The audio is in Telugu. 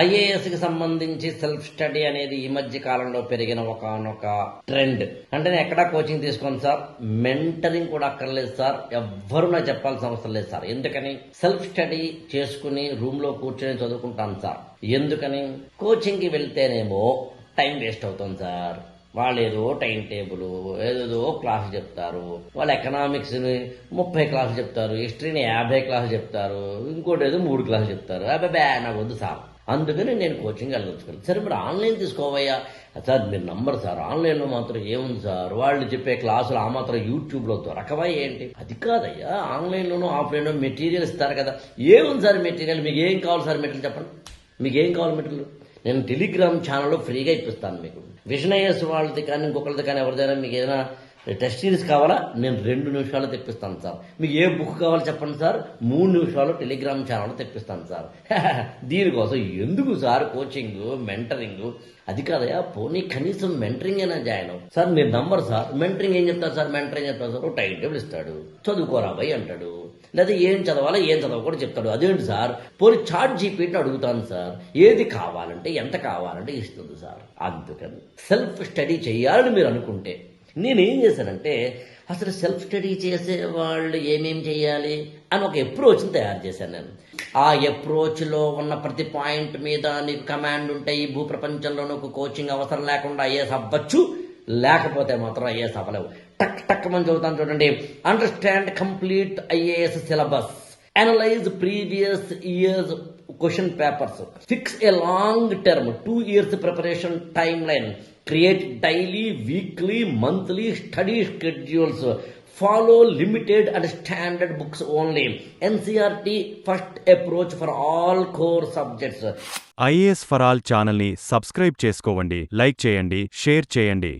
ఐఏఎస్కి సంబంధించి సెల్ఫ్ స్టడీ అనేది ఈ మధ్య కాలంలో పెరిగిన ఒకానొక ట్రెండ్. అంటే నేను ఎక్కడా కోచింగ్ తీసుకోను సార్, మెంటరింగ్ కూడా అక్కర్లేదు సార్, ఎవ్వరూ నాకు చెప్పాల్సిన అవసరం లేదు సార్. ఎందుకని? సెల్ఫ్ స్టడీ చేసుకుని రూమ్లో కూర్చొని చదువుకుంటాను సార్. ఎందుకని? కోచింగ్కి వెళ్తేనేమో టైం వేస్ట్ అవుతుంది సార్. వాళ్ళు ఏదో టైం టేబుల్ ఏదేదో క్లాసు చెప్తారు. వాళ్ళు ఎకనామిక్స్ని 30 క్లాసులు చెప్తారు, హిస్టరీని 50 క్లాసులు చెప్తారు, ఇంకోటి ఏదో 3 క్లాసులు చెప్తారు. అబ్బాబే నాకు వద్దు సార్. అందుకని నేను కోచింగ్ వెళ్ళదలుచుకోలేదు. సరే మరి ఆన్లైన్ తీసుకోవయ్యా సార్, మీరు నంబర్ సార్, ఆన్లైన్లో మాత్రం ఏముంది సార్, వాళ్ళు చెప్పే క్లాసులు ఆ మాత్రం యూట్యూబ్లో దొరకవా ఏంటి? అది కాదయ్యా, ఆన్లైన్లోనూ ఆఫ్లైన్లో మెటీరియల్ ఇస్తారు కదా. ఏముంది సార్ మెటీరియల్? మీకు ఏం కావాలి సార్ మెటీరియల్ చెప్పండి. మీకు ఏం కావాలి మెటీరియల్? నేను టెలిగ్రామ్ ఛానల్లో ఫ్రీగా ఇప్పిస్తాను మీకు. విజన్ ఐఏఎస్ వాళ్ళది కానీ ఇంకొకరిది కానీ ఎవరిదైనా మీకు ఏదైనా టెస్ట్ సిరీస్ కావాలా, నేను 2 నిమిషాల్లో తెప్పిస్తాను సార్. మీకు ఏ బుక్ కావాలో చెప్పండి సార్, 3 నిమిషాల్లో టెలిగ్రామ్ ఛానల్లో తెప్పిస్తాను సార్. దీనికోసం ఎందుకు సార్ కోచింగ్, మెంటరింగ్? అది కాదయా, పోనీ కనీసం మెంటరింగ్ అయినా జాయిన్ అవ్వు సార్. మీరు నంబర్ సార్, మెంటరింగ్ ఏం చెప్తారు సార్? మెంటరింగ్ చెప్తారు సార్, టైం టేబుల్ ఇస్తాడు, చదువుకోరా భయ్ అంటాడు, లేదా ఏం చదవాలో ఏం చదవకూడదు చెప్తాడు. అదేంటి సార్? పోనీ చాట్ జీపీటీని అడుగుతాను సార్, ఏది కావాలంటే ఎంత కావాలంటే ఇస్తుంది సార్. అందుకని సెల్ఫ్ స్టడీ చేయాలని మీరు అనుకుంటే నేనేం చేశానంటే, అసలు సెల్ఫ్ స్టడీ చేసే వాళ్ళు ఏమేం చేయాలి అని ఒక అప్రోచ్ని తయారు చేశాను నేను. ఆ అప్రోచ్లో ఉన్న ప్రతి పాయింట్ మీద నీకు కమాండ్ ఉంటే ఈ భూప్రపంచంలో నీకు కోచింగ్ అవసరం లేకుండా ఐఏఎస్ అవ్వచ్చు, లేకపోతే మాత్రం ఐఏఎస్ అవ్వలేవు. టక్ టక్ మనం చదువుతాను చూడండి. Understand complete IAS syllabus, analyse previous years question papers, fix a long term 2 years preparation time line, create daily, weekly, monthly study schedules, follow limited and standard books only, NCERT first approach for all core subjects. IAS for all ఛానల్ని సబ్స్క్రైబ్ చేసుకోండి, లైక్ చేయండి, షేర్ చేయండి.